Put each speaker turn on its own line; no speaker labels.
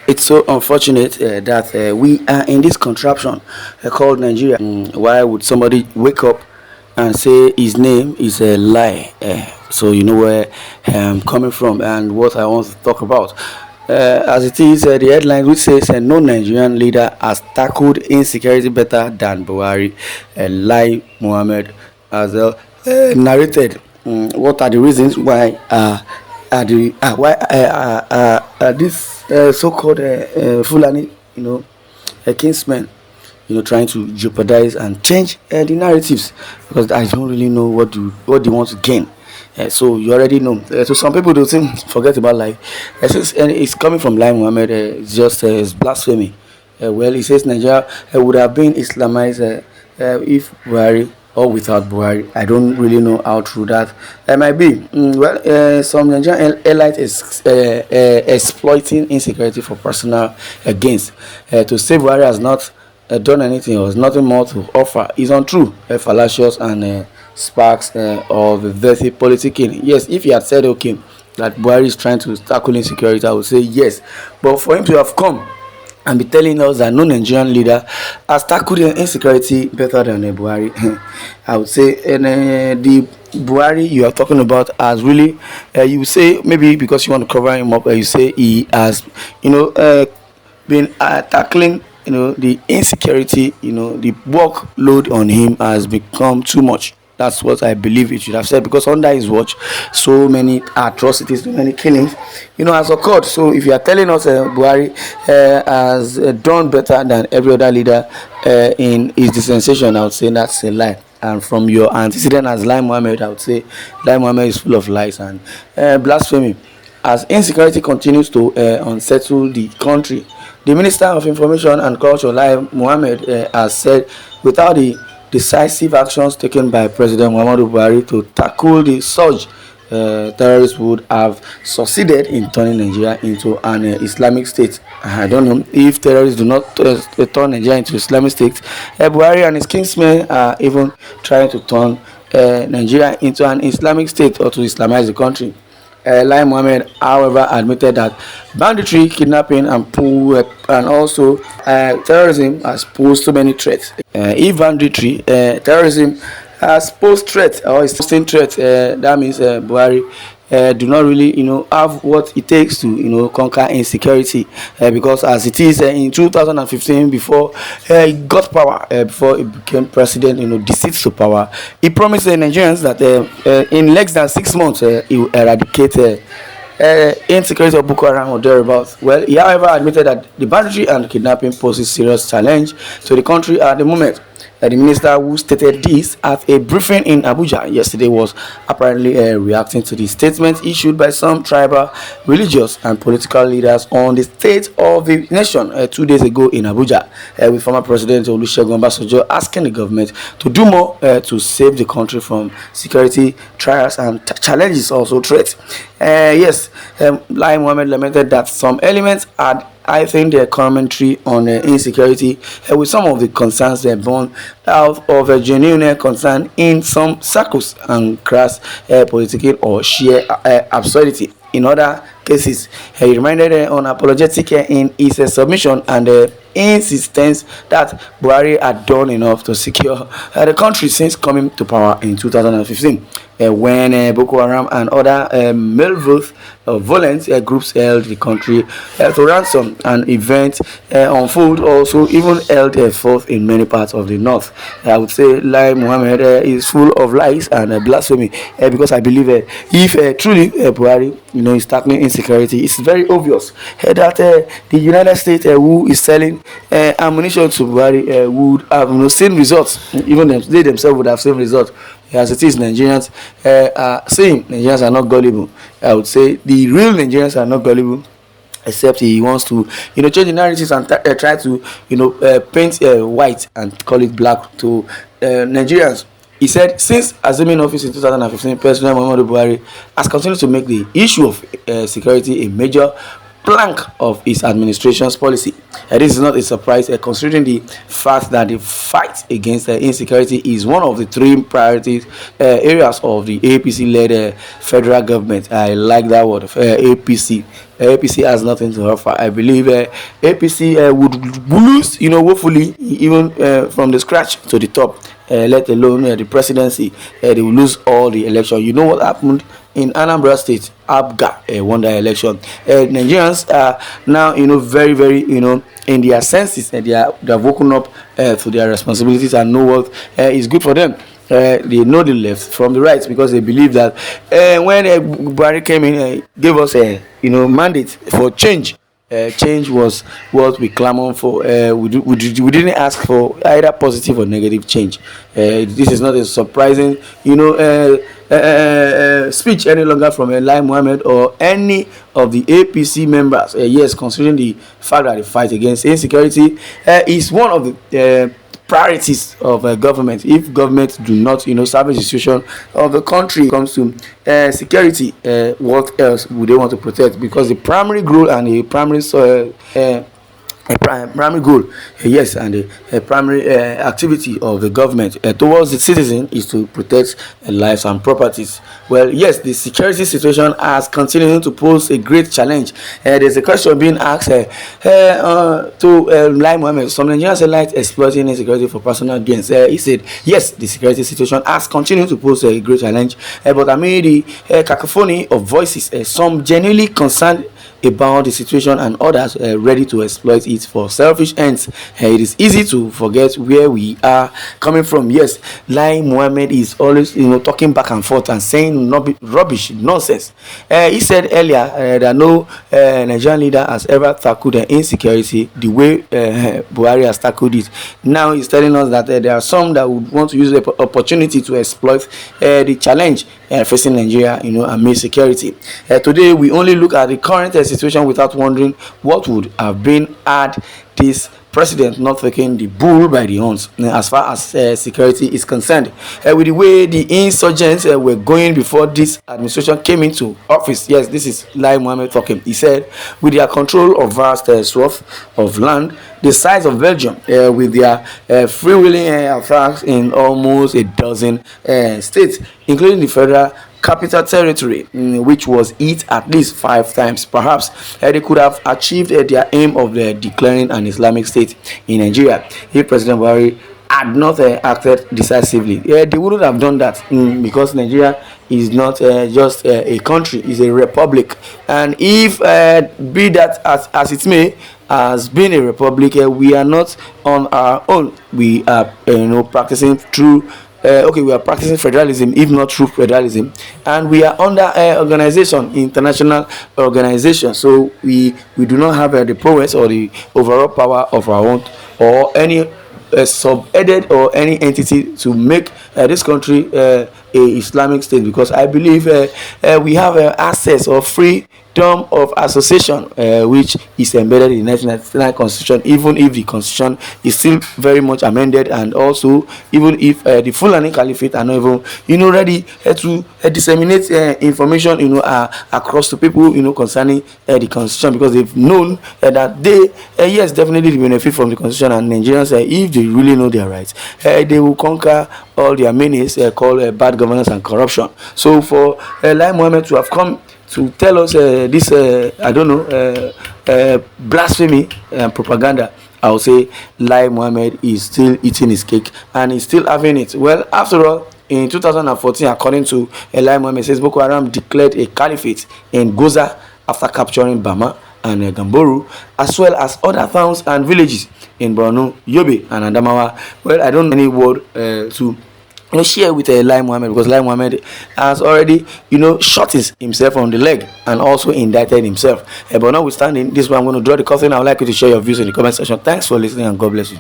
It's so unfortunate that we are in this contraption called Nigeria. Why would somebody wake up and say his name is a lie? So you know where I'm coming from and what I want to talk about. As it is, the headline which says no Nigerian leader has tackled insecurity better than Buhari. Lai Mohammed has narrated. What are the reasons why this so-called Fulani, Kingsmen, trying to jeopardize and change the narratives because I don't really know what they want to gain. So you already know. So some people do think forget about lie. It's coming from Lai Muhammad. It's just it's blasphemy. Well, he says Nigeria would have been Islamized if Buhari or without Buhari. I don't really know how true that might be. Some Nigerian elite is exploiting insecurity for personal gains. To say Buhari has not done anything or has nothing more to offer is untrue, fallacious, and sparks of dirty politicking. Yes, if he had said okay that Buhari is trying to tackle insecurity, I would say yes. But for him to have come and be telling us that no Nigerian leader has tackled insecurity better than Buhari, I would say, and the Buhari you are talking about has really, you say maybe because you want to cover him up, you say he has, been tackling the insecurity, the workload on him has become too much. That's what I believe it should have said because under his watch, so many atrocities, so many killings, has occurred. So if you are telling us Buhari has done better than every other leader in his dispensation, I would say that's a lie. And from your antecedent as Lai Mohammed, I would say Lai Mohammed is full of lies and blasphemy. As insecurity continues to unsettle the country, the Minister of Information and Culture, Lai Mohammed, has said without the decisive actions taken by President Muhammadu Buhari to tackle the surge, terrorists would have succeeded in turning Nigeria into an Islamic state. I don't know if terrorists do not turn Nigeria into Islamic state. Buhari and his Kingsmen are even trying to turn Nigeria into an Islamic state or to Islamize the country. Lai Mohammed, however, admitted that banditry, kidnapping, and also terrorism has posed so many threats. If banditry, terrorism has posed threats or is posing threats, that means Buhari do not really, have what it takes to, conquer insecurity. Because as it is in 2015, before he got power, before he became president, deceit to power, he promised the Nigerians that in less than 6 months he will eradicate insecurity of Boko Haram or thereabouts. Well, he however admitted that the banditry and kidnapping poses serious challenge to the country at the moment. The minister who stated this at a briefing in Abuja yesterday was apparently reacting to the statement issued by some tribal, religious, and political leaders on the state of the nation 2 days ago in Abuja, with former President Olusegun Obasanjo asking the government to do more to save the country from security trials and challenges, also threats. Yes, Lai Mohammed lamented that some elements had, I think, their commentary on insecurity with some of the concerns they born out of a genuine concern in some circles and crass political or sheer absurdity. In other cases, he reminded unapologetic in his submission and insistence that Buhari had done enough to secure the country since coming to power in 2015, when Boko Haram and other violent groups held the country to ransom. An event unfold also even held forth in many parts of the north. I would say Lai Mohammed is full of lies and blasphemy because I believe if truly Buhari is tackling insecurity, it's very obvious that the United States who is selling ammunition to Buhari would have seen results. Even they themselves would have seen results. As it is, Nigerians are saying Nigerians are not gullible. I would say the real Nigerians are not gullible, except he wants to change the narratives and try to paint white and call it black to Nigerians. He said since assuming office in 2015, President Muhammadu Buhari has continued to make the issue of security a major plank of his administration's policy. This is not a surprise, considering the fact that the fight against insecurity is one of the three priorities areas of the APC-led federal government. I like that word, APC. APC has nothing to offer. I believe APC would lose, woefully, even from the scratch to the top. Let alone the presidency. They will lose all the election. You know what happened in Anambra State? Abga won the election. Nigerians are now, very, very, in their senses, and they have woken up to their responsibilities and know what is good for them. They know the left from the right, because they believe that when Buhari came in, gave us a mandate for change. Change was what we clamor for. We didn't ask for either positive or negative change. This is not a surprising, speech any longer from Lai Mohammed or any of the APC members. Yes, considering the fact that the fight against insecurity is one of the priorities of government. If government do not salvage the situation of the country when it comes to security, what else would they want to protect? Because the primary goal and the primary primary goal, yes, and a primary activity of the government towards the citizen is to protect lives and properties. Well, yes, the security situation has continued to pose a great challenge. There's a question being asked to Lai Mohammed. Some Nigerians like exploiting insecurity for personal gains. He said, yes, the security situation has continued to pose a great challenge, but amid the cacophony of voices, some genuinely concerned about the situation and others ready to exploit it for selfish ends. It is easy to forget where we are coming from. Yes, Lai Mohammed is always talking back and forth and saying rubbish, nonsense. He said earlier that no Nigerian leader has ever tackled insecurity the way Buhari has tackled it. Now he's telling us that there are some that would want to use the opportunity to exploit the challenge facing Nigeria, amid security. Today we only look at the current situation without wondering what would have been had this president not taking the bull by the horns as far as security is concerned. With the way the insurgents were going before this administration came into office, yes, this is Lai Mohammed talking. He said, with their control of vast swath of land the size of Belgium, with their freewheeling attacks in almost a dozen states, including the federal capital territory, which was hit at least 5 times. Perhaps they could have achieved their aim of declaring an Islamic State in Nigeria if President Buhari had not acted decisively. They wouldn't have done that, because Nigeria is not just a country, it's a republic. And if be that as it may, as being a republic, we are not on our own. We are practicing through we are practicing federalism, if not true federalism, and we are under organization, international organization. So we do not have the prowess or the overall power of our own, or any sub-headed or any entity to make this country a Islamic state, because I believe we have access or freedom of association, which is embedded in the 1999 constitution, even if the constitution is still very much amended, and also even if the Fulani Caliphate are not even ready to disseminate information across to people concerning the constitution, because they've known that they yes, definitely benefit from the constitution, and Nigerians, if they really know their rights, they will conquer all their menace called bad governance and corruption. So for Lai Mohammed to have come to tell us this blasphemy and propaganda, I would say Lai Mohammed is still eating his cake and he's still having it. Well, after all, in 2014, according to Lai Mohammed, says Boko Haram declared a caliphate in Goza after capturing Bama and Gamboru, as well as other towns and villages in Borno, Yobe, and Adamawa. Well, I don't know any word to share with Lai Mohammed, because Lai Mohammed has already shot himself on the leg and also indicted himself. But notwithstanding this one, I'm going to draw the curtain. I would like you to share your views in the comment section. Thanks for listening, and God bless you.